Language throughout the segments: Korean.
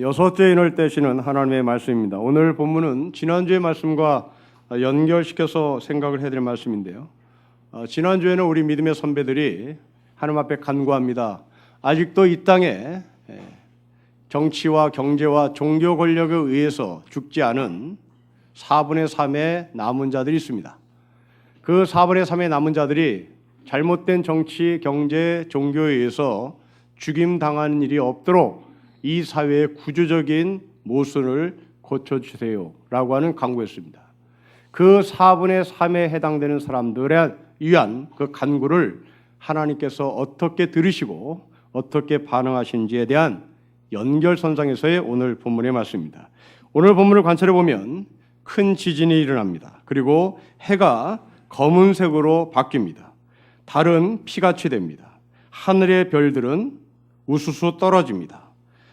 여섯째 인을 떼시는 하나님의 말씀입니다. 오늘 본문은 지난주의 말씀과 연결시켜서 생각을 해드릴 말씀인데요. 지난주에는 우리 믿음의 선배들이 하나님 앞에 간구합니다. 아직도 이 땅에 정치와 경제와 종교 권력에 의해서 죽지 않은 4분의 3의 남은 자들이 있습니다. 그 4분의 3의 남은 자들이 잘못된 정치, 경제, 종교에 의해서 죽임당하는 일이 없도록 이 사회의 구조적인 모순을 고쳐주세요 라고 하는 간구였습니다. 그 4분의 3에 해당되는 사람들에 위한 그 간구를 하나님께서 어떻게 들으시고 어떻게 반응하신지에 대한 연결선상에서의 오늘 본문의 말씀입니다. 오늘 본문을 관찰해 보면 큰 지진이 일어납니다. 그리고 해가 검은색으로 바뀝니다. 달은 피같이 됩니다. 하늘의 별들은 우수수 떨어집니다.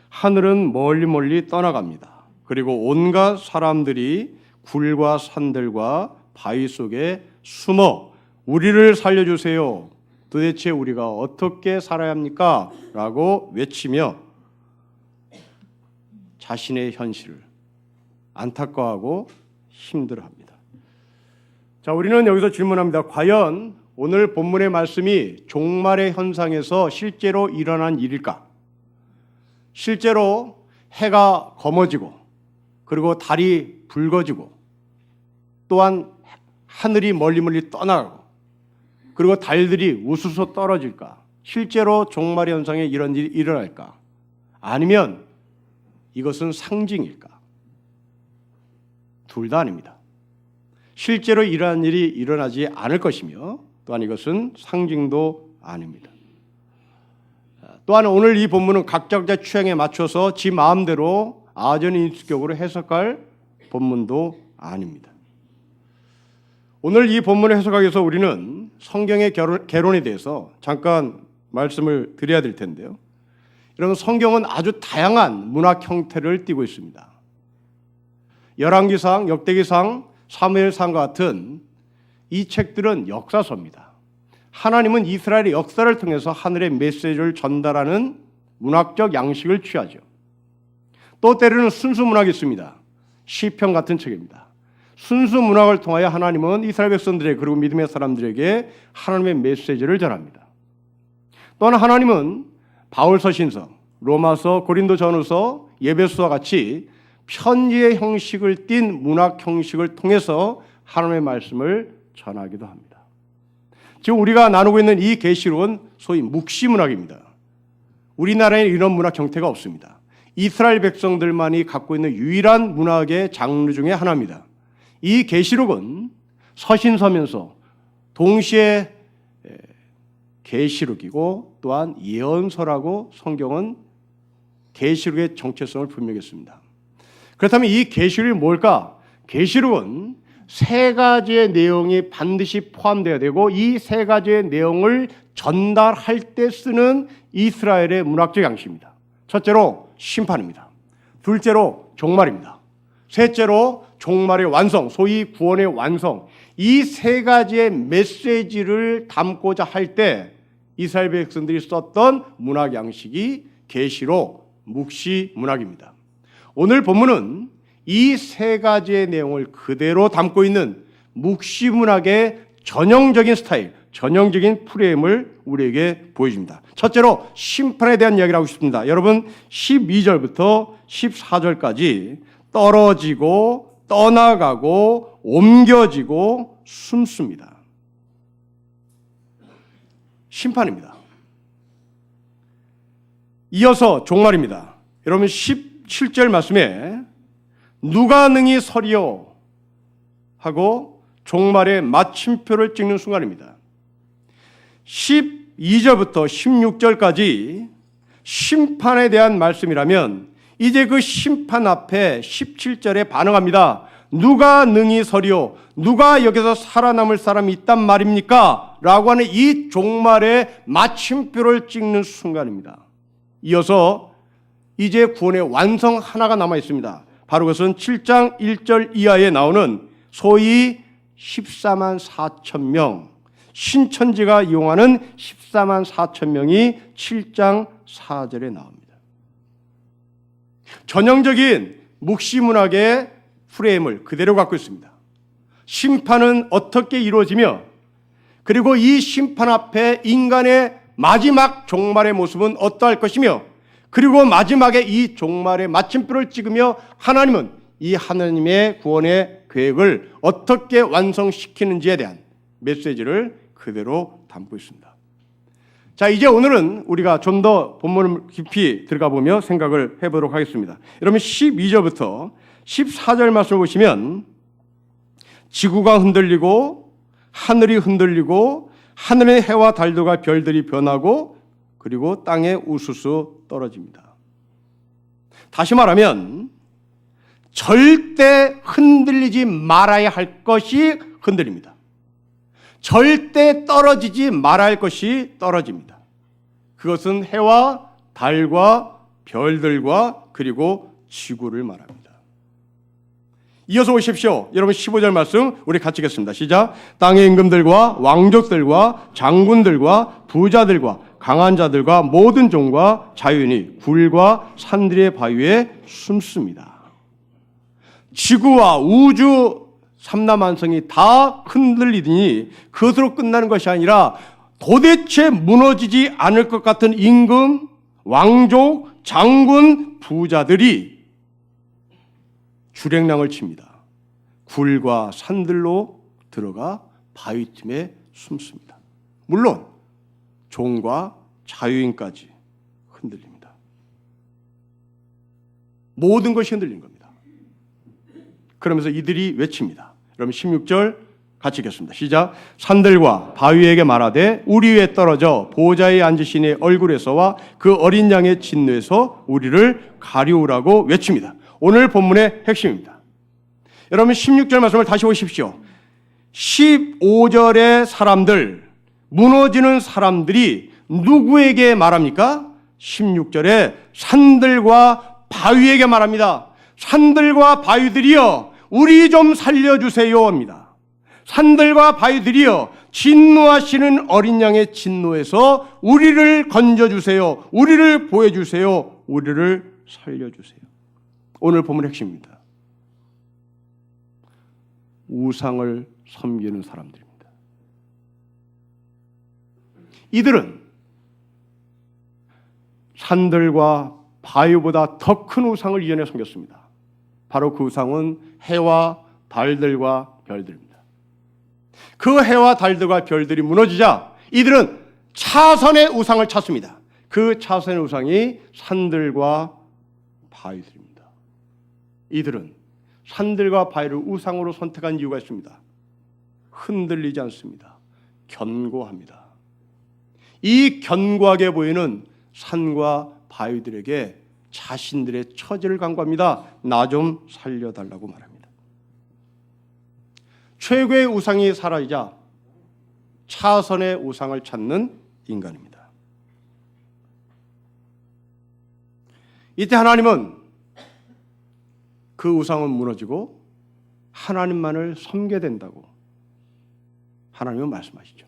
하늘은 멀리 떠나갑니다. 그리고 온갖 사람들이 굴과 산들과 바위 속에 숨어 우리를 살려주세요. 도대체 우리가 어떻게 살아야 합니까? 라고 외치며 자신의 현실을 안타까워하고 힘들어합니다. 자, 우리는 여기서 질문합니다. 과연 오늘 본문의 말씀이 종말의 현상에서 실제로 일어난 일일까? 실제로 해가 검어지고 그리고 달이 붉어지고 또한 하늘이 멀리 떠나가고 그리고 달들이 우수수 떨어질까? 실제로 종말의 현상에 이런 일이 일어날까? 아니면 이것은 상징일까? 둘 다 아닙니다. 실제로 이러한 일이 일어나지 않을 것이며 또한 이것은 상징도 아닙니다. 또한 오늘 이 본문은 각자 취향에 맞춰서 지 마음대로 아전인수격으로 해석할 본문도 아닙니다. 오늘 이 본문을 해석하기 위해서 우리는 성경의 개론에 대해서 잠깐 말씀을 드려야 될 텐데요. 여러분, 성경은 아주 다양한 문학 형태를 띠고 있습니다. 열왕기상, 역대기상, 사무엘상 같은 이 책들은 역사서입니다. 하나님은 이스라엘의 역사를 통해서 하늘의 메시지를 전달하는 문학적 양식을 취하죠. 또 때로는 순수 문학이 있습니다. 시편 같은 책입니다. 순수 문학을 통하여 하나님은 이스라엘 백성들에게 그리고 믿음의 사람들에게 하나님의 메시지를 전합니다. 또한 하나님은 바울서신서, 로마서, 고린도전후서, 예배서와 같이 편지의 형식을 띤 문학 형식을 통해서 하나님의 말씀을 전하기도 합니다. 지금 우리가 나누고 있는 이 계시록은 소위 묵시문학입니다. 우리나라에는 이런 문학 형태가 없습니다. 이스라엘 백성들만이 갖고 있는 유일한 문학의 장르 중에 하나입니다. 이 계시록은 서신서면서 동시에 계시록이고 또한 예언서라고 성경은 계시록의 정체성을 분명히 했습니다. 그렇다면 이 계시록이 뭘까? 계시록은 세 가지의 내용이 반드시 포함되어야 되고 이 세 가지의 내용을 전달할 때 쓰는 이스라엘의 문학적 양식입니다. 첫째로 심판입니다. 둘째로 종말입니다. 셋째로 종말의 완성, 소위 구원의 완성. 이 세 가지의 메시지를 담고자 할 때 이스라엘 백성들이 썼던 문학 양식이 계시록, 묵시 문학입니다. 오늘 본문은 이 세 가지의 내용을 그대로 담고 있는 묵시 문학의 전형적인 스타일, 전형적인 프레임을 우리에게 보여줍니다. 첫째로 심판에 대한 이야기를 하고 싶습니다. 여러분 12절부터 14절까지 떨어지고 떠나가고 옮겨지고 숨습니다. 심판입니다. 이어서 종말입니다. 여러분 17절 말씀에 누가 능히 서리요 하고 종말의 마침표를 찍는 순간입니다. 12절부터 16절까지 심판에 대한 말씀이라면 이제 그 심판 앞에 17절에 반응합니다. 누가 능히 서리요? 누가 여기서 살아남을 사람이 있단 말입니까? 라고 하는 이 종말의 마침표를 찍는 순간입니다. 이어서 이제 구원의 완성 하나가 남아 있습니다. 바로 그것은 7장 1절 이하에 나오는 소위 14만 4천 명, 신천지가 이용하는 14만 4천 명이 7장 4절에 나옵니다. 전형적인 묵시문학의 프레임을 그대로 갖고 있습니다. 심판은 어떻게 이루어지며 그리고 이 심판 앞에 인간의 마지막 종말의 모습은 어떠할 것이며 그리고 마지막에 이 종말의 마침표를 찍으며 하나님은 이 하나님의 구원의 계획을 어떻게 완성시키는지에 대한 메시지를 그대로 담고 있습니다. 자, 이제 오늘은 우리가 좀 더 본문을 깊이 들어가 보며 생각을 해보도록 하겠습니다. 여러분 12절부터 14절 말씀을 보시면 지구가 흔들리고 하늘이 흔들리고 하늘의 해와 달들과 별들이 변하고 그리고 땅에 우수수 떨어집니다. 다시 말하면 절대 흔들리지 말아야 할 것이 흔들립니다. 절대 떨어지지 말아야 할 것이 떨어집니다. 그것은 해와 달과 별들과 그리고 지구를 말합니다. 이어서 오십시오. 여러분 15절 말씀 우리 같이 읽겠습니다. 시작. 땅의 임금들과 왕족들과 장군들과 부자들과 강한 자들과 모든 종과 자유인이 굴과 산들의 바위에 숨습니다. 지구와 우주 삼라만성이 다 흔들리더니 그것으로 끝나는 것이 아니라 도대체 무너지지 않을 것 같은 임금, 왕족, 장군, 부자들이 주랭랑을 칩니다. 굴과 산들로 들어가 바위 틈에 숨습니다. 물론 종과 자유인까지 흔들립니다. 모든 것이 흔들린 겁니다. 그러면서 이들이 외칩니다. 여러분 16절 같이 읽겠습니다. 시작. 산들과 바위에게 말하되 우리 위에 떨어져 보좌에 앉으신 이의 얼굴에서와 그 어린 양의 진노에서 우리를 가리우라고 외칩니다. 오늘 본문의 핵심입니다. 여러분 16절 말씀을 다시 보십시오. 15절의 사람들, 무너지는 사람들이 누구에게 말합니까? 16절에 산들과 바위에게 말합니다. 산들과 바위들이여 우리 좀 살려주세요 합니다. 산들과 바위들이여 진노하시는 어린 양의 진노에서 우리를 건져주세요. 우리를 보여주세요. 우리를 살려주세요. 오늘 본문의 핵심입니다. 우상을 섬기는 사람들입니다. 이들은 산들과 바위보다 더 큰 우상을 이전에 섬겼습니다. 바로 그 우상은 해와 달들과 별들입니다. 그 해와 달들과 별들이 무너지자 이들은 차선의 우상을 찾습니다. 그 차선의 우상이 산들과 바위들입니다. 이들은 산들과 바위를 우상으로 선택한 이유가 있습니다. 흔들리지 않습니다. 견고합니다. 이 견고하게 보이는 산과 바위들에게 자신들의 처지를 간구합니다. 나 좀 살려달라고 말합니다. 최고의 우상이 사라지자 차선의 우상을 찾는 인간입니다. 이때 하나님은 그 우상은 무너지고 하나님만을 섬게 된다고 하나님은 말씀하시죠.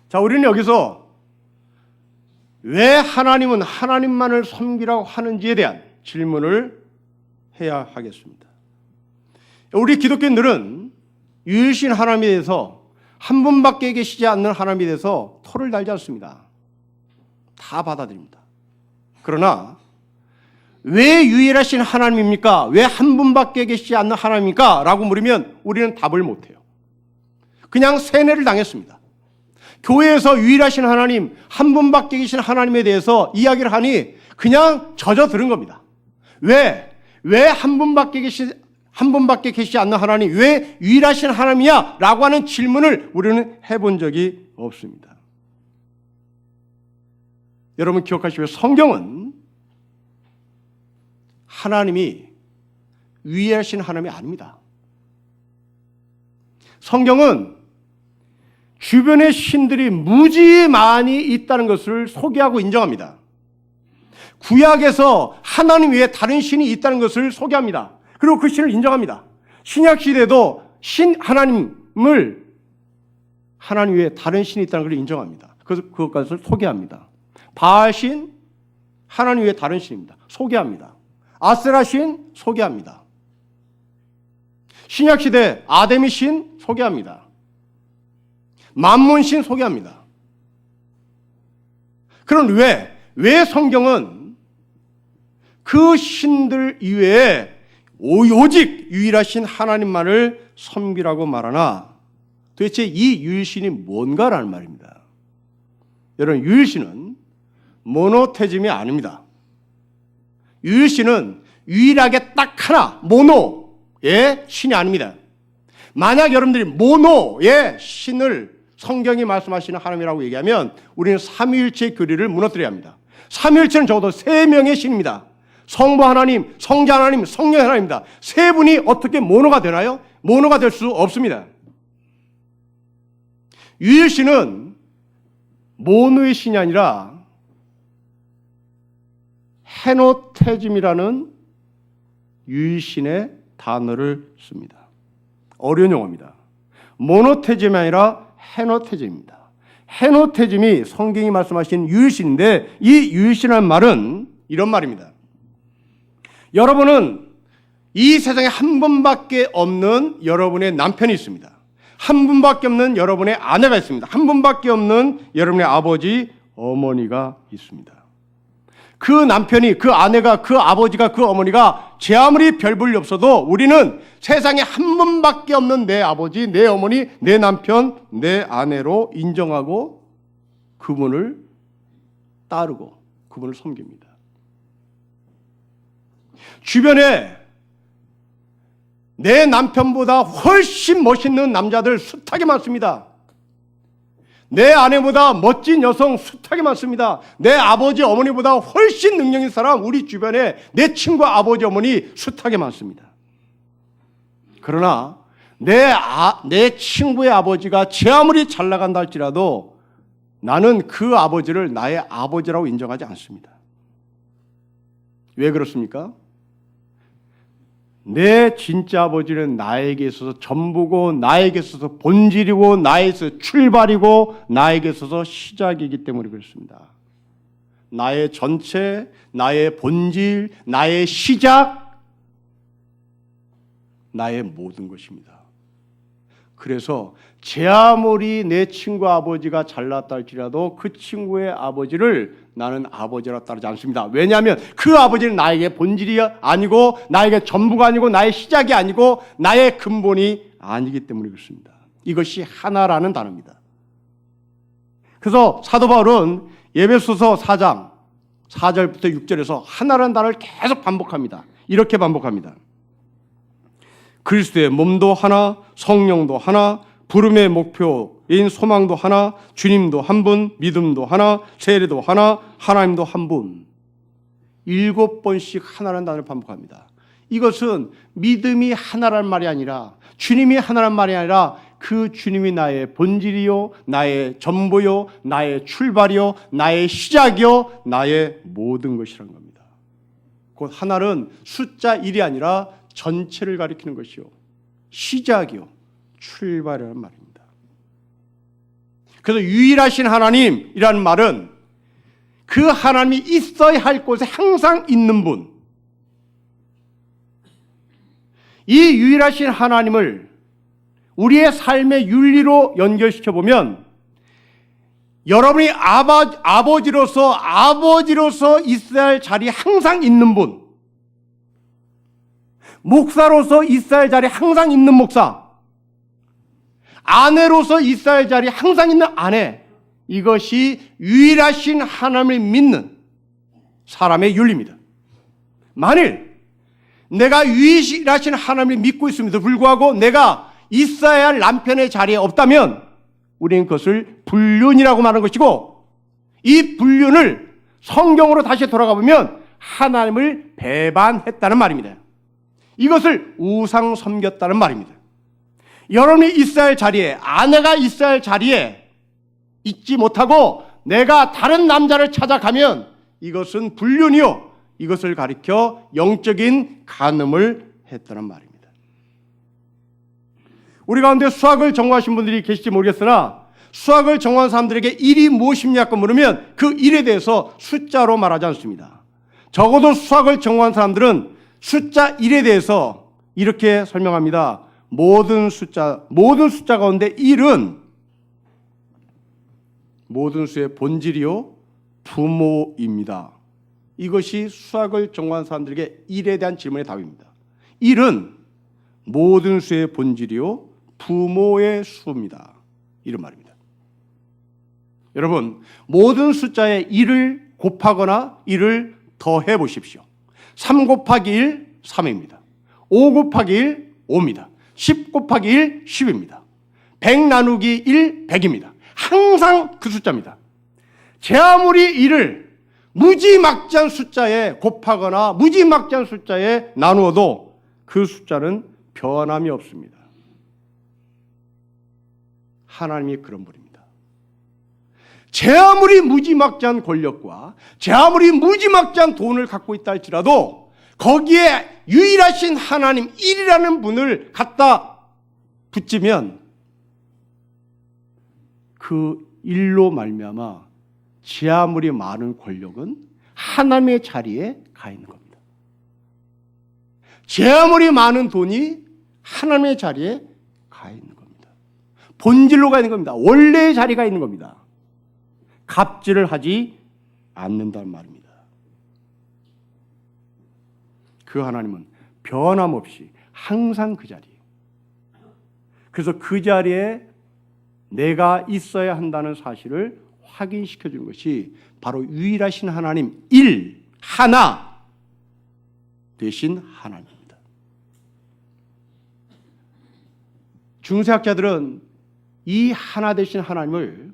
자, 우리는 여기서 왜 하나님은 하나님만을 섬기라고 하는지에 대한 질문을 해야 하겠습니다. 우리 기독교인들은 유일신 하나님에 대해서 한 분밖에 계시지 않는 하나님에 대해서 토를 달지 않습니다. 다 받아들입니다. 그러나 왜 유일하신 하나님입니까? 왜 한 분밖에 계시지 않는 하나님입니까? 라고 물으면 우리는 답을 못해요. 그냥 세뇌를 당했습니다. 교회에서 유일하신 하나님, 한 분밖에 계신 하나님에 대해서 이야기를 하니 그냥 젖어들은 겁니다. 왜 한 분밖에 계시지 않는 하나님, 왜 유일하신 하나님이야? 라고 하는 질문을 우리는 해본 적이 없습니다. 여러분 기억하시고요. 성경은 하나님이 위하신 하나님이 아닙니다. 성경은 주변의 신들이 무지 많이 있다는 것을 소개하고 인정합니다. 구약에서 하나님 외에 다른 신이 있다는 것을 소개합니다. 그리고 그 신을 인정합니다. 신약 시대도 하나님을 하나님 외에 다른 신이 있다는 걸 인정합니다. 그래서 그것까지 소개합니다. 바알신 하나님 외에 다른 신입니다. 소개합니다. 아세라 신 소개합니다. 신약시대 아데미 신 소개합니다. 만문 신 소개합니다. 그럼 왜 성경은 그 신들 이외에 오직 유일하신 하나님만을 섬기라고 말하나? 도대체 이 유일신이 뭔가라는 말입니다. 여러분, 유일신은 모노테즘이 아닙니다. 유일신은 유일하게 딱 하나, 모노의 신이 아닙니다. 만약 여러분들이 모노의 신을 성경이 말씀하시는 하나님이라고 얘기하면 우리는 삼위일체의 교리를 무너뜨려야 합니다. 삼위일체는 적어도 3명의 신입니다. 성부 하나님, 성자 하나님, 성령 하나님입니다. 3분이 어떻게 모노가 되나요? 모노가 될 수 없습니다. 유일신은 모노의 신이 아니라 헤노테즘이라는 유일신의 단어를 씁니다. 어려운 용어입니다. 모노테즘이 아니라 헤노테즘입니다. 헤노테즘이 성경이 말씀하신 유일신인데, 이 유일신이라는 말은 이런 말입니다. 여러분은 이 세상에 한 분밖에 없는 여러분의 남편이 있습니다. 한 분밖에 없는 여러분의 아내가 있습니다. 한 분밖에 없는 여러분의 아버지, 어머니가 있습니다. 그 남편이, 그 아내가, 그 아버지가, 그 어머니가 제 아무리 별 볼일 없어도 우리는 세상에 한 분밖에 없는 내 아버지, 내 어머니, 내 남편, 내 아내로 인정하고 그분을 따르고 그분을 섬깁니다. 주변에 내 남편보다 훨씬 멋있는 남자들 숱하게 많습니다. 내 아내보다 멋진 여성 숱하게 많습니다. 내 아버지 어머니보다 훨씬 능력 있는 사람 우리 주변에 내 친구 아버지 어머니 숱하게 많습니다. 그러나 내 친구의 아버지가 제 아무리 잘 나간다 할지라도 나는 그 아버지를 나의 아버지라고 인정하지 않습니다. 왜 그렇습니까? 내 진짜 아버지는 나에게 있어서 전부고, 나에게 있어서 본질이고, 나에게 출발이고, 나에게 있어서 시작이기 때문에 그렇습니다. 나의 전체, 나의 본질, 나의 시작, 나의 모든 것입니다. 그래서 제 아무리 내 친구 아버지가 잘났다 할지라도 그 친구의 아버지를 나는 아버지라 따르지 않습니다. 왜냐하면 그 아버지는 나에게 본질이 아니고, 나에게 전부가 아니고, 나의 시작이 아니고, 나의 근본이 아니기 때문에 그렇습니다. 이것이 하나라는 단어입니다. 그래서 사도 바울은 에베소서 4장 4절부터 6절에서 하나라는 단어를 계속 반복합니다. 이렇게 반복합니다. 그리스도의 몸도 하나, 성령도 하나, 부름의 목표인 소망도 하나, 주님도 한 분, 믿음도 하나, 세례도 하나, 하나님도 한 분. 7번씩 하나라는 단어를 반복합니다. 이것은 믿음이 하나란 말이 아니라, 주님이 하나란 말이 아니라 그 주님이 나의 본질이요, 나의 전부요, 나의 출발이요, 나의 시작이요, 나의 모든 것이란 겁니다. 곧 하나는 숫자 1이 아니라 전체를 가리키는 것이요, 시작이요, 출발이라는 말입니다. 그래서 유일하신 하나님이라는 말은 그 하나님이 있어야 할 곳에 항상 있는 분, 이 유일하신 하나님을 우리의 삶의 윤리로 연결시켜보면 여러분이 아버지로서 있어야 할 자리에 항상 있는 분, 목사로서 있어야 할 자리에 항상 있는 목사, 아내로서 있어야 할 자리에 항상 있는 아내, 이것이 유일하신 하나님을 믿는 사람의 윤리입니다. 만일 내가 유일하신 하나님을 믿고 있음에도 불구하고 내가 있어야 할 남편의 자리에 없다면 우리는 그것을 불륜이라고 말하는 것이고, 이 불륜을 성경으로 다시 돌아가 보면 하나님을 배반했다는 말입니다. 이것을 우상 섬겼다는 말입니다. 여러분이 있어야 할 자리에, 아내가 있어야 할 자리에 있지 못하고 내가 다른 남자를 찾아가면 이것은 불륜이요, 이것을 가리켜 영적인 간음을 했다는 말입니다. 우리 가운데 수학을 전공하신 분들이 계실지 모르겠으나 수학을 전공한 사람들에게 1이 무엇이냐고 물으면 그 1에 대해서 숫자로 말하지 않습니다. 적어도 수학을 전공한 사람들은 숫자 1에 대해서 이렇게 설명합니다. 모든 숫자 가운데 1은 모든 수의 본질이요 부모입니다. 이것이 수학을 전공한 사람들에게 1에 대한 질문의 답입니다. 1은 모든 수의 본질이요 부모의 수입니다. 이런 말입니다. 여러분, 모든 숫자에 1을 곱하거나 1을 더해 보십시오. 3 곱하기 1, 3입니다. 5 곱하기 1, 5입니다. 10 곱하기 1, 10입니다. 100 나누기 1, 100입니다. 항상 그 숫자입니다. 제 아무리 1을 무지막지한 숫자에 곱하거나 무지막지한 숫자에 나누어도 그 숫자는 변함이 없습니다. 하나님이 그런 분입니다. 제 아무리 무지막지한 권력과 제 아무리 무지막지한 돈을 갖고 있다 할지라도 거기에 유일하신 하나님 1이라는 분을 갖다 붙이면 그 일로 말미암아 제 아무리 많은 권력은 하나님의 자리에 가 있는 겁니다. 제 아무리 많은 돈이 하나님의 자리에 가 있는 겁니다. 본질로 가 있는 겁니다. 원래의 자리가 있는 겁니다. 갑질을 하지 않는다는 말입니다. 그 하나님은 변함없이 항상 그 자리에. 그래서 그 자리에 내가 있어야 한다는 사실을 확인시켜 주는 것이 바로 유일하신 하나님 하나 되신 하나님입니다. 중세학자들은 이 하나 되신 하나님을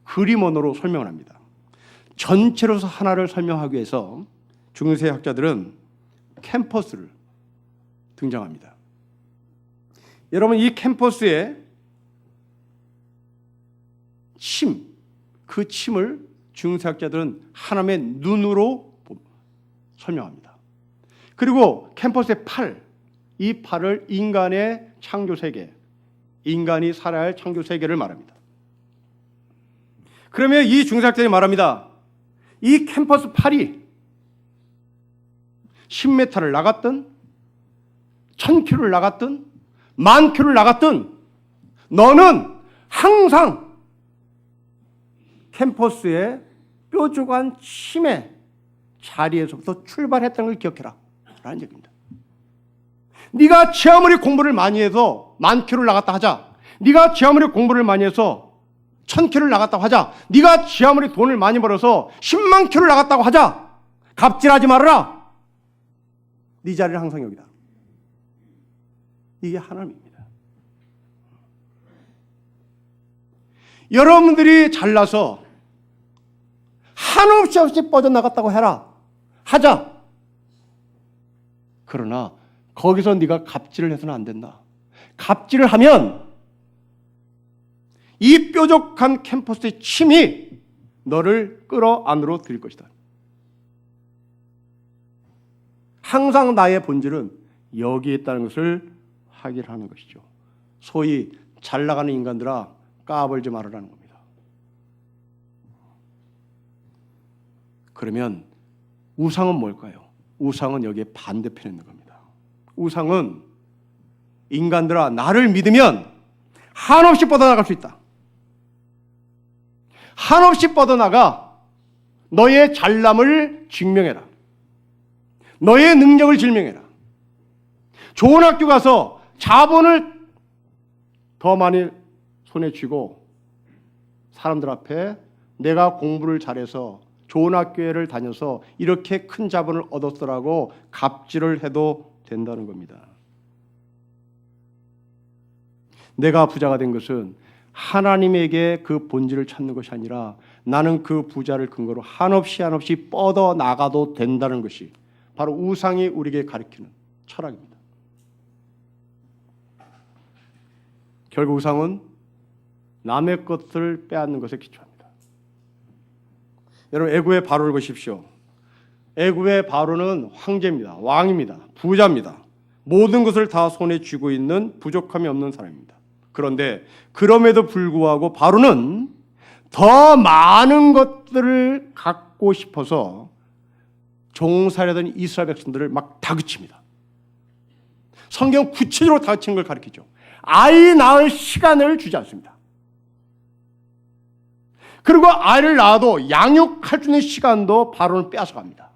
그림 언어로 설명을 합니다. 전체로서 하나를 설명하기 위해서 중세학자들은 캠퍼스를 등장합니다. 여러분, 이 캠퍼스에 그 침을 중세학자들은 하나님의 눈으로 설명합니다. 그리고 캠퍼스의 이 팔을 인간의 창조 세계, 인간이 살아야 할 창조 세계를 말합니다. 그러면 이 중세학자들이 말합니다. 이 캠퍼스 팔이 10m를 나갔든 1000km를 나갔든 10,000km를 나갔든 너는 항상 캠퍼스의 뾰족한 침의 자리에서부터 출발했다는 걸 기억해라 라는 얘기입니다. 네가 제 아무리 공부를 많이 해서 10,000km를 나갔다 하자, 네가 제 아무리 공부를 많이 해서 1000km를 나갔다고 하자, 네가 제 아무리 돈을 많이 벌어서 10만 km를 나갔다고 하자, 갑질하지 말아라. 네 자리는 항상 여기다. 이게 하나님입니다. 여러분들이 잘나서 한없이 뻗어나갔다고 하자. 그러나 거기서 네가 갑질을 해서는 안 된다. 갑질을 하면 이 뾰족한 캠퍼스의 침이 너를 끌어 안으로 들일 것이다. 항상 나의 본질은 여기에 있다는 것을 확인하는 것이죠. 소위 잘 나가는 인간들아 까불지 말으라는 겁니다. 그러면 우상은 뭘까요? 우상은 여기에 반대편에 있는 겁니다. 우상은 인간들아 나를 믿으면 한없이 뻗어나갈 수 있다. 한없이 뻗어나가 너의 잘남을 증명해라. 너의 능력을 증명해라. 좋은 학교 가서 자본을 더 많이 손에 쥐고 사람들 앞에 내가 공부를 잘해서 좋은 학교를 다녀서 이렇게 큰 자본을 얻었더라고 갑질을 해도 된다는 겁니다. 내가 부자가 된 것은 하나님에게 그 본질을 찾는 것이 아니라 나는 그 부자를 근거로 한없이 뻗어 나가도 된다는 것이 바로 우상이 우리에게 가르치는 철학입니다. 결국 우상은 남의 것을 빼앗는 것에 기초합니다. 여러분, 애굽의 바로를 보십시오. 애굽의 바로는 황제입니다. 왕입니다. 부자입니다. 모든 것을 다 손에 쥐고 있는 부족함이 없는 사람입니다. 그런데 그럼에도 불구하고 바로는 더 많은 것들을 갖고 싶어서 종살이하던 이스라엘 백성들을 막 다그칩니다. 성경 구체적으로 다그치는 걸 가르치죠. 아이 낳을 시간을 주지 않습니다. 그리고 아이를 낳아도 양육할 수 있는 시간도 바로는 빼앗아갑니다.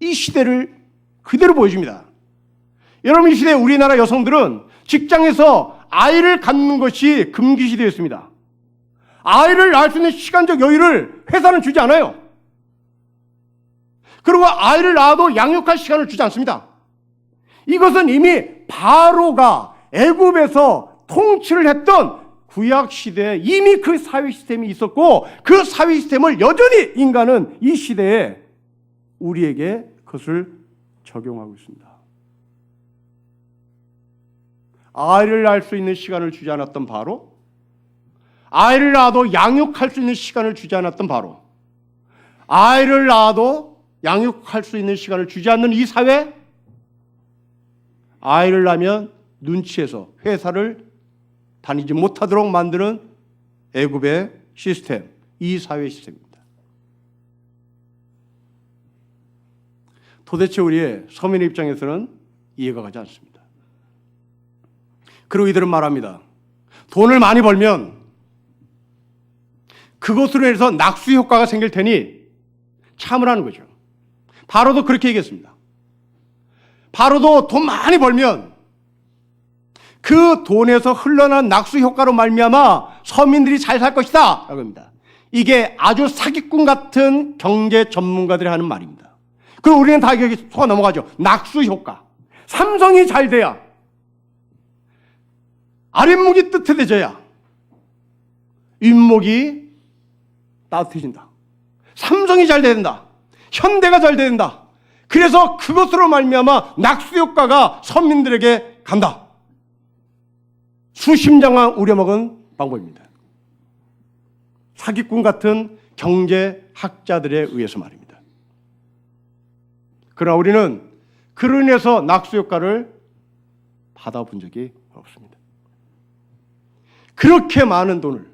이 시대를 그대로 보여줍니다. 여러분, 이 시대 우리나라 여성들은 직장에서 아이를 갖는 것이 금기시되었습니다. 아이를 낳을 수 있는 시간적 여유를 회사는 주지 않아요. 그리고 아이를 낳아도 양육할 시간을 주지 않습니다. 이것은 이미 바로가 애굽에서 통치를 했던 구약 시대에 이미 그 사회 시스템이 있었고, 그 사회 시스템을 여전히 인간은 이 시대에 우리에게 그것을 적용하고 있습니다. 아이를 낳을 수 있는 시간을 주지 않았던 바로, 아이를 낳아도 양육할 수 있는 시간을 주지 않았던 바로, 아이를 낳아도 양육할 수 있는 시간을 주지 않는 이 사회, 아이를 낳으면 눈치해서 회사를 다니지 못하도록 만드는 애굽의 시스템, 이 사회 시스템입니다. 도대체 우리의 서민의 입장에서는 이해가 가지 않습니다. 그리고 이들은 말합니다. 돈을 많이 벌면 그것으로 인해서 낙수 효과가 생길 테니 참으라는 거죠. 바로도 그렇게 얘기했습니다. 바로도 돈 많이 벌면 그 돈에서 흘러난 낙수 효과로 말미암아 서민들이 잘 살 것이다 라고 합니다. 이게 아주 사기꾼 같은 경제 전문가들이 하는 말입니다. 그리고 우리는 다 여기 속아 넘어가죠. 낙수 효과. 삼성이 잘 돼야, 아랫목이 뜨뜻해져야 윗목이 따뜻해진다. 삼성이 잘 돼야 된다. 현대가 잘 돼야 된다. 그래서 그것으로 말미암아 낙수 효과가 서민들에게 간다. 수십장만 우려먹은 방법입니다. 사기꾼 같은 경제학자들에 의해서 말입니다. 그러나 우리는 그로 인해서 낙수 효과를 받아본 적이 없습니다. 그렇게 많은 돈을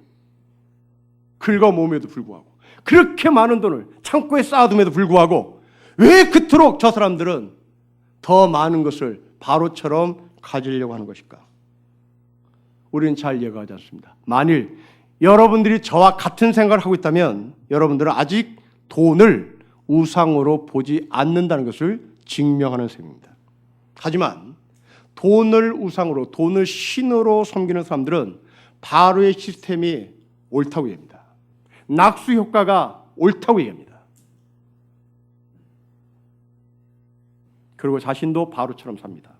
긁어모음에도 불구하고, 그렇게 많은 돈을 창고에 쌓아둠에도 불구하고 왜 그토록 저 사람들은 더 많은 것을 바로처럼 가지려고 하는 것일까? 우리는 잘 이해가 가지 않습니다. 만일 여러분들이 저와 같은 생각을 하고 있다면 여러분들은 아직 돈을 우상으로 보지 않는다는 것을 증명하는 셈입니다. 하지만 돈을 우상으로, 돈을 신으로 섬기는 사람들은 바로의 시스템이 옳다고 얘기합니다. 낙수 효과가 옳다고 얘기합니다. 그리고 자신도 바로처럼 삽니다.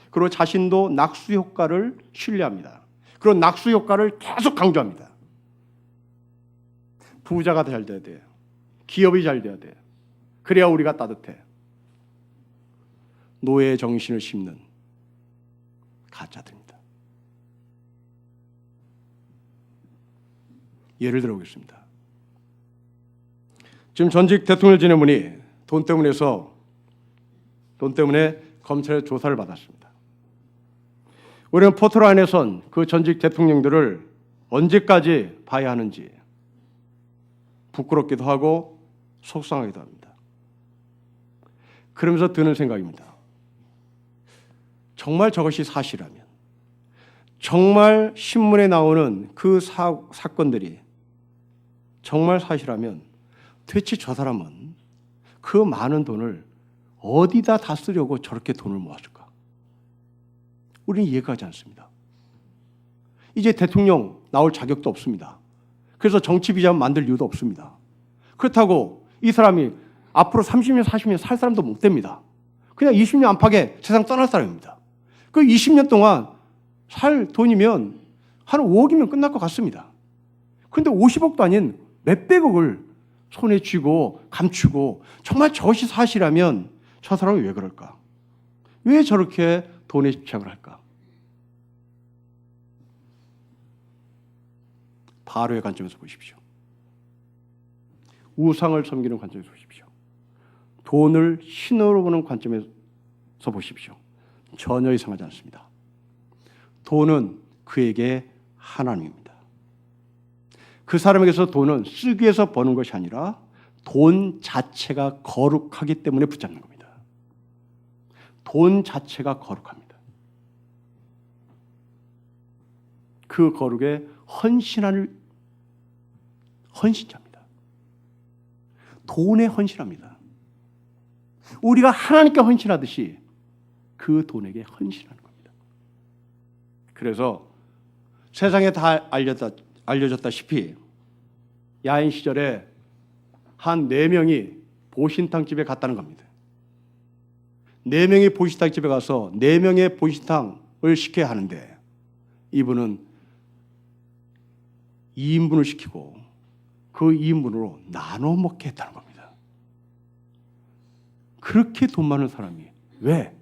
그리고 자신도 낙수 효과를 신뢰합니다. 그리고 낙수 효과를 계속 강조합니다. 부자가 잘 돼야 돼요. 기업이 잘 돼야 돼요. 그래야 우리가 따뜻해. 노예 정신을 심는 가짜들입니다. 예를 들어보겠습니다. 지금 전직 대통령을 지낸 분이 돈 때문에 검찰의 조사를 받았습니다. 우리는 포토라인에선 그 전직 대통령들을 언제까지 봐야 하는지 부끄럽기도 하고 속상하기도 합니다. 그러면서 드는 생각입니다. 정말 저것이 사실이라면, 정말 신문에 나오는 그 사건들이 정말 사실이라면 도대체 저 사람은 그 많은 돈을 어디다 다 쓰려고 저렇게 돈을 모았을까? 우리는 이해가 가지 않습니다. 이제 대통령 나올 자격도 없습니다. 그래서 정치 비자만 만들 이유도 없습니다. 그렇다고 이 사람이 앞으로 30년, 40년 살 사람도 못 됩니다. 그냥 20년 안팎에 세상 떠날 사람입니다. 그 20년 동안 살 돈이면 한 5억이면 끝날 것 같습니다. 그런데 50억도 아닌 몇백억을 손에 쥐고 감추고 정말 저것이 사실이라면 저 사람이 왜 그럴까? 왜 저렇게 돈에 집착을 할까? 바로의 관점에서 보십시오. 우상을 섬기는 관점에서 보십시오. 돈을 신으로 보는 관점에서 보십시오. 전혀 이상하지 않습니다. 돈은 그에게 하나님입니다. 그 사람에게서 돈은 쓰기 위해서 버는 것이 아니라 돈 자체가 거룩하기 때문에 붙잡는 겁니다. 돈 자체가 거룩합니다. 그 거룩에 헌신자입니다. 돈에 헌신합니다. 우리가 하나님께 헌신하듯이 그 돈에게 헌신하는 겁니다. 그래서 세상에 다 알려졌다시피 야인 시절에 한 4명이 보신탕집에 갔다는 겁니다. 4명이 보신탕집에 가서 4명의 보신탕을 시켜야 하는데 이분은 2인분을 시키고 그 2인분으로 나눠 먹게 했다는 겁니다. 그렇게 돈 많은 사람이 왜?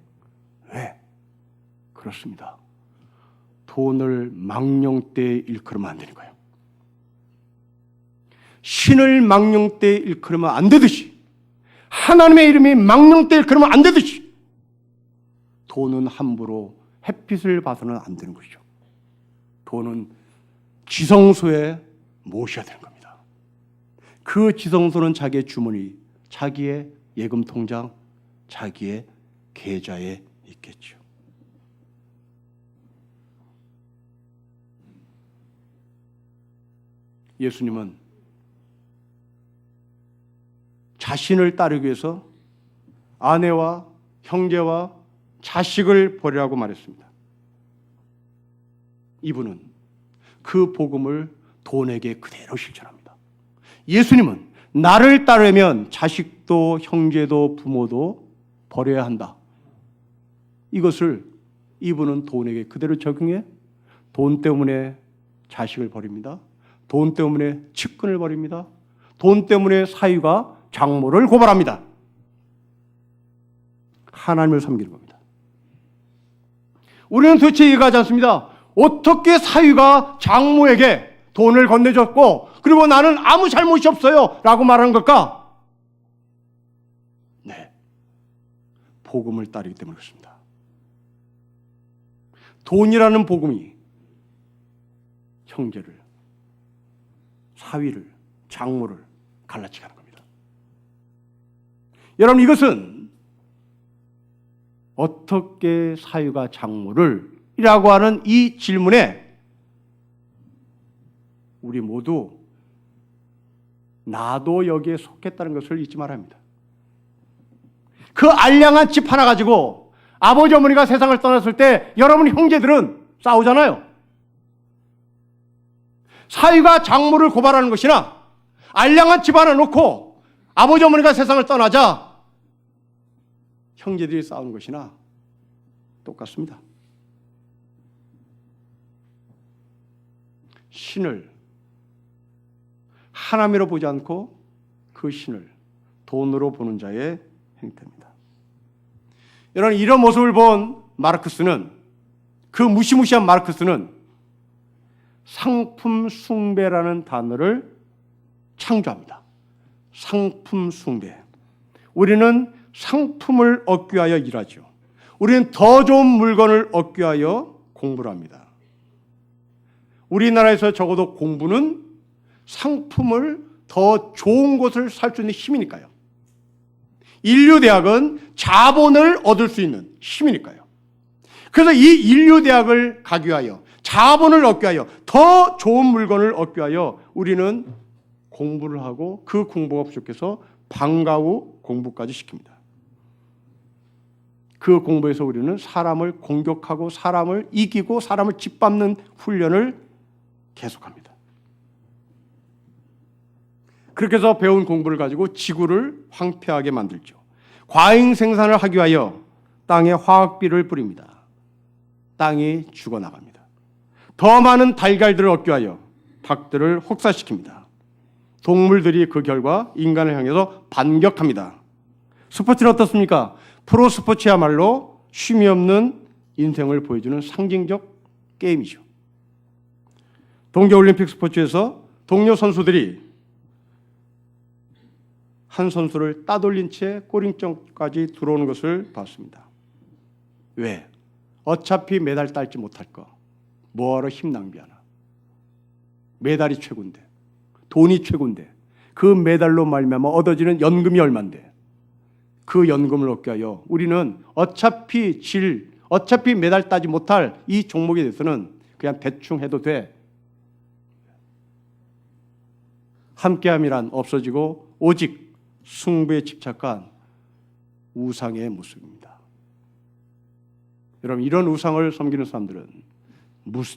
그렇습니다. 돈을 망령되이 일컬으면 안 되는 거예요. 신을 망령되이 일컬으면 안 되듯이, 하나님의 이름이 망령되이 일컬으면 안 되듯이 돈은 함부로 햇빛을 봐서는 안 되는 것이죠. 돈은 지성소에 모셔야 되는 겁니다. 그 지성소는 자기의 주머니, 자기의 예금 통장, 자기의 계좌에 있겠죠. 예수님은 자신을 따르기 위해서 아내와 형제와 자식을 버리라고 말했습니다. 이분은 그 복음을 돈에게 그대로 실천합니다. 예수님은 나를 따르면 자식도 형제도 부모도 버려야 한다. 이것을 이분은 돈에게 그대로 적용해 돈 때문에 자식을 버립니다. 돈 때문에 측근을 버립니다. 돈 때문에 사위가 장모를 고발합니다. 하나님을 섬기는 겁니다. 우리는 도대체 이해가 하지 않습니다. 어떻게 사위가 장모에게 돈을 건네줬고 그리고 나는 아무 잘못이 없어요 라고 말하는 걸까? 네, 복음을 따르기 때문에 그렇습니다. 돈이라는 복음이 형제를, 사위를, 장모를 갈라치게 하는 겁니다. 여러분, 이것은 어떻게 사위가 장모를 이라고 하는 이 질문에 우리 모두 나도 여기에 속했다는 것을 잊지 말아야 합니다. 그 알량한 집 하나 가지고 아버지 어머니가 세상을 떠났을 때 여러분 형제들은 싸우잖아요. 사위가 장모를 고발하는 것이나 알량한 집 하나 놓고 아버지 어머니가 세상을 떠나자 형제들이 싸우는 것이나 똑같습니다. 신을 하나님으로 보지 않고 그 신을 돈으로 보는 자의 행태입니다. 여러분, 이런 모습을 본 마르크스는, 그 무시무시한 마르크스는 상품 숭배라는 단어를 창조합니다. 상품 숭배. 우리는 상품을 얻기 위하여 일하죠. 우리는 더 좋은 물건을 얻기 위하여 공부를 합니다. 우리나라에서 적어도 공부는 상품을 더 좋은 곳을 살 수 있는 힘이니까요. 인류대학은 자본을 얻을 수 있는 힘이니까요. 그래서 이 인류대학을 가기 위하여, 자본을 얻기 위하여, 더 좋은 물건을 얻기 위하여 우리는 공부를 하고 그 공부가 부족해서 방과 후 공부까지 시킵니다. 그 공부에서 우리는 사람을 공격하고 사람을 이기고 사람을 짓밟는 훈련을 계속합니다. 그렇게 해서 배운 공부를 가지고 지구를 황폐하게 만들죠. 과잉 생산을 하기 위하여 땅에 화학비를 뿌립니다. 땅이 죽어나갑니다. 더 많은 달걀들을 얻기 위하여 닭들을 혹사시킵니다. 동물들이 그 결과 인간을 향해서 반격합니다. 스포츠는 어떻습니까? 프로 스포츠야말로 쉼이 없는 인생을 보여주는 상징적 게임이죠. 동계올림픽 스포츠에서 동료 선수들이 한 선수를 따돌린 채 골인점까지 들어오는 것을 봤습니다. 왜? 어차피 메달 딸지 못할 거 뭐하러 힘 낭비하나. 메달이 최고인데, 돈이 최고인데, 그 메달로 말미암아 얻어지는 연금이 얼만데 그 연금을 얻게 하여 우리는 어차피 메달 따지 못할 이 종목에 대해서는 그냥 대충 해도 돼. 함께함이란 없어지고 오직 승부에 집착한 우상의 모습입니다. 여러분, 이런 우상을 섬기는 사람들은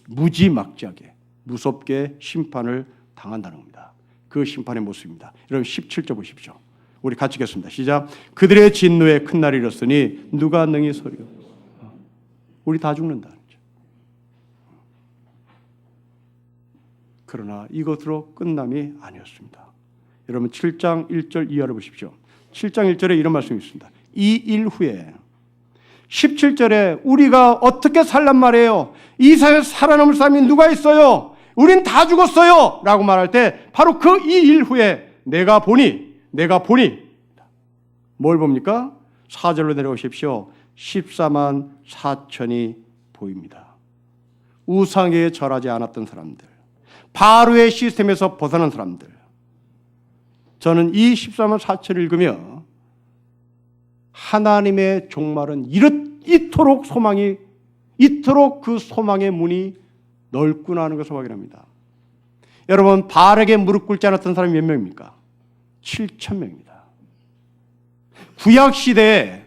무지막지하게 무섭게 심판을 당한다는 겁니다. 그 심판의 모습입니다. 여러분 17절 보십시오. 우리 같이 읽겠습니다. 시작. 그들의 진노에 큰 날이 이르렀으니 누가 능히 서리요. 우리 다 죽는다. 그러나 이것으로 끝남이 아니었습니다. 여러분 7장 1절 이하를 보십시오. 7장 1절에 이런 말씀이 있습니다. 이 일 후에 17절에 우리가 어떻게 살란 말이에요? 이 세상에 살아남을 사람이 누가 있어요? 우린 다 죽었어요 라고 말할 때 바로 그 이 일 후에 내가 보니 뭘 봅니까? 4절로 내려오십시오. 14만 4천이 보입니다. 우상에 절하지 않았던 사람들, 바로의 시스템에서 벗어난 사람들. 저는 이 14만 4천을 읽으며 하나님의 종말은 이토록 그 소망의 문이 넓구나 하는 것을 확인합니다. 여러분, 바알에게 무릎 꿇지 않았던 사람이 몇 명입니까? 7,000명입니다. 구약 시대에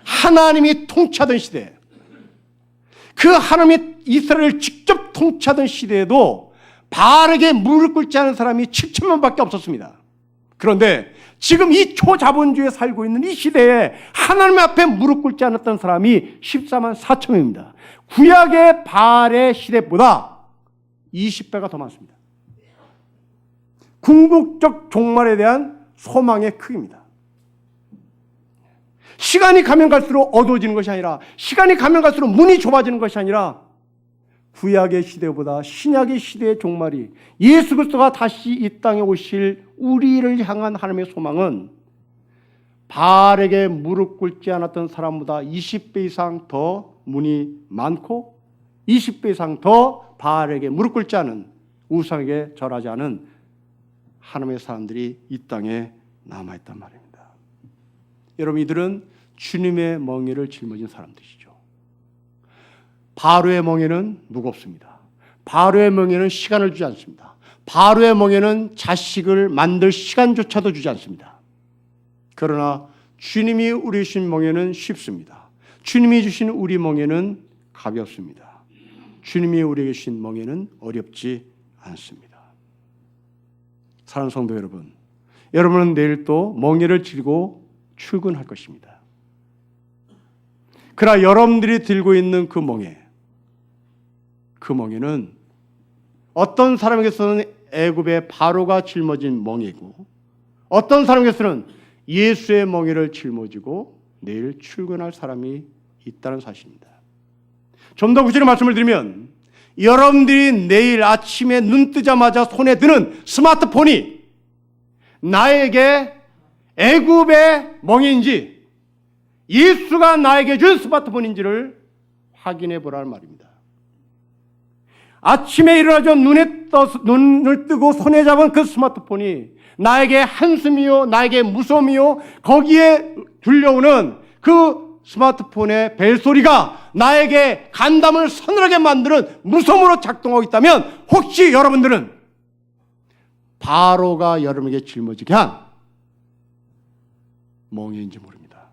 하나님이 통치하던 시대, 그 하나님이 이스라엘을 직접 통치하던 시대에도 바알에게 무릎 꿇지 않은 사람이 7,000명밖에 없었습니다. 그런데 지금 이 초자본주의에 살고 있는 이 시대에 하나님 앞에 무릎 꿇지 않았던 사람이 14만 4천명입니다. 구약의 바알의 시대보다 20배가 더 많습니다. 궁극적 종말에 대한 소망의 크기입니다. 시간이 가면 갈수록 어두워지는 것이 아니라, 시간이 가면 갈수록 문이 좁아지는 것이 아니라, 구약의 시대보다 신약의 시대의 종말이, 예수 그리스도가 다시 이 땅에 오실 우리를 향한 하나님의 소망은 바알에게 무릎 꿇지 않았던 사람보다 20배 이상 더 문이 많고 20배 이상 더 바알에게 무릎 꿇지 않은, 우상에게 절하지 않은 하나님의 사람들이 이 땅에 남아있단 말입니다. 여러분, 이들은 주님의 멍에를 짊어진 사람들이죠. 바로의 멍에는 무겁습니다. 바로의 멍에는 시간을 주지 않습니다. 바로의 멍에는 자식을 만들 시간조차도 주지 않습니다. 그러나 주님이 우리 주신 멍에는 쉽습니다. 주님이 주신 우리 멍에는 가볍습니다. 주님이 우리에게 주신 멍에는 어렵지 않습니다. 사랑하는 성도 여러분, 여러분은 내일 또 멍에를 들고 출근할 것입니다. 그러나 여러분들이 들고 있는 그 멍에는 어떤 사람에게서는 애굽의 바로가 짊어진 멍에고, 어떤 사람에게서는 예수의 멍에를 짊어지고 내일 출근할 사람이 있다는 사실입니다. 좀 더 구체적으로 말씀을 드리면, 여러분들이 내일 아침에 눈 뜨자마자 손에 드는 스마트폰이 나에게 애굽의 멍에인지 예수가 나에게 준 스마트폰인지를 확인해 보라는 말입니다. 아침에 일어나서 눈을 뜨고 손에 잡은 그 스마트폰이 나에게 한숨이요, 나에게 무서움이요, 거기에 들려오는 그 스마트폰의 벨소리가 나에게 간담을 서늘하게 만드는 무서움으로 작동하고 있다면, 혹시 여러분들은 바로가 여러분에게 짊어지게 한 멍에인지 모릅니다.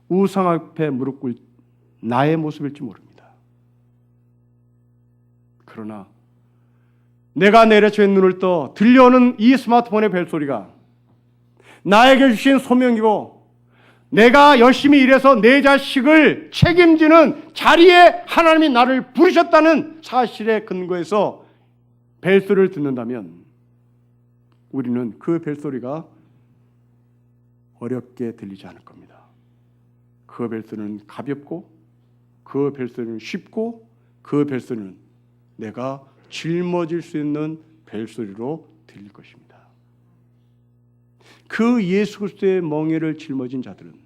우상 앞에 무릎 꿇 나의 모습일지 모릅니다. 그러나 내가 내려쳐 눈을 떠 들려오는 이 스마트폰의 벨소리가 나에게 주신 소명이고, 내가 열심히 일해서 내 자식을 책임지는 자리에 하나님이 나를 부르셨다는 사실에 근거해서 벨소리를 듣는다면, 우리는 그 벨소리가 어렵게 들리지 않을 겁니다. 그 벨소리는 가볍고, 그 벨소리는 쉽고, 그 벨소리는 내가 짊어질 수 있는 벨소리로 들릴 것입니다. 그 예수 그리스도의 멍에를 짊어진 자들은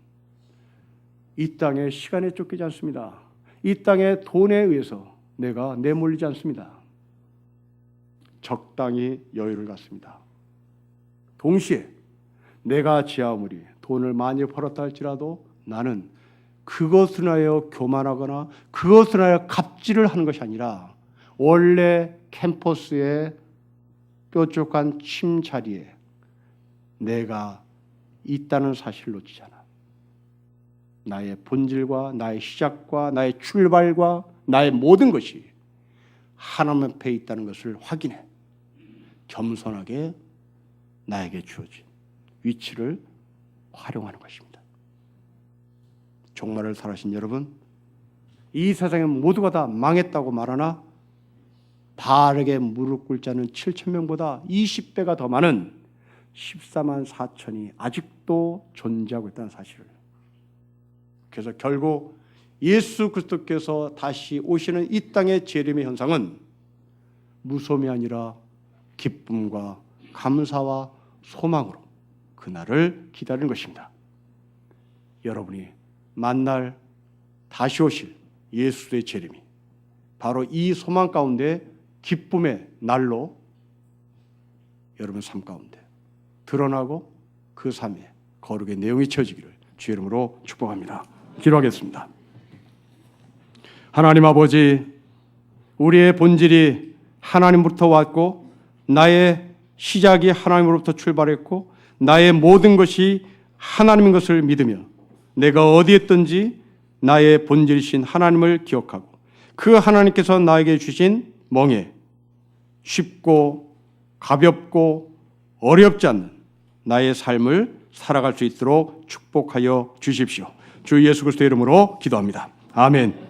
이 땅의 시간에 쫓기지 않습니다. 이 땅의 돈에 의해서 내가 내몰리지 않습니다. 적당히 여유를 갖습니다. 동시에 내가 지하물이 돈을 많이 벌었다 할지라도 나는 그것을 하여 교만하거나 그것을 하여 갑질을 하는 것이 아니라 원래 캠퍼스의 뾰족한 침 자리에 내가 있다는 사실을 놓치지 않아. 나의 본질과 나의 시작과 나의 출발과 나의 모든 것이 하나님 앞에 있다는 것을 확인해 겸손하게 나에게 주어진 위치를 활용하는 것입니다. 종말을 살아신 여러분, 이 세상에 모두가 다 망했다고 말하나 바알에게 무릎 꿇지 않은 7,000명보다 20배가 더 많은 14만 4천이 아직도 존재하고 있다는 사실을. 그래서 결국 예수 그리스도께서 다시 오시는 이 땅의 재림의 현상은 무서움이 아니라 기쁨과 감사와 소망으로 그날을 기다리는 것입니다. 여러분이 만날 다시 오실 예수의 재림이 바로 이 소망 가운데 기쁨의 날로 여러분 삶 가운데 드러나고 그 삶에 거룩의 내용이 채워지기를 주의 이름으로 축복합니다. 기도하겠습니다. 하나님 아버지, 우리의 본질이 하나님부터 왔고 나의 시작이 하나님으로부터 출발했고 나의 모든 것이 하나님인 것을 믿으며 내가 어디에 있든지 나의 본질이신 하나님을 기억하고 그 하나님께서 나에게 주신 멍에 쉽고 가볍고 어렵지 않는 나의 삶을 살아갈 수 있도록 축복하여 주십시오. 주 예수 그리스도의 이름으로 기도합니다. 아멘.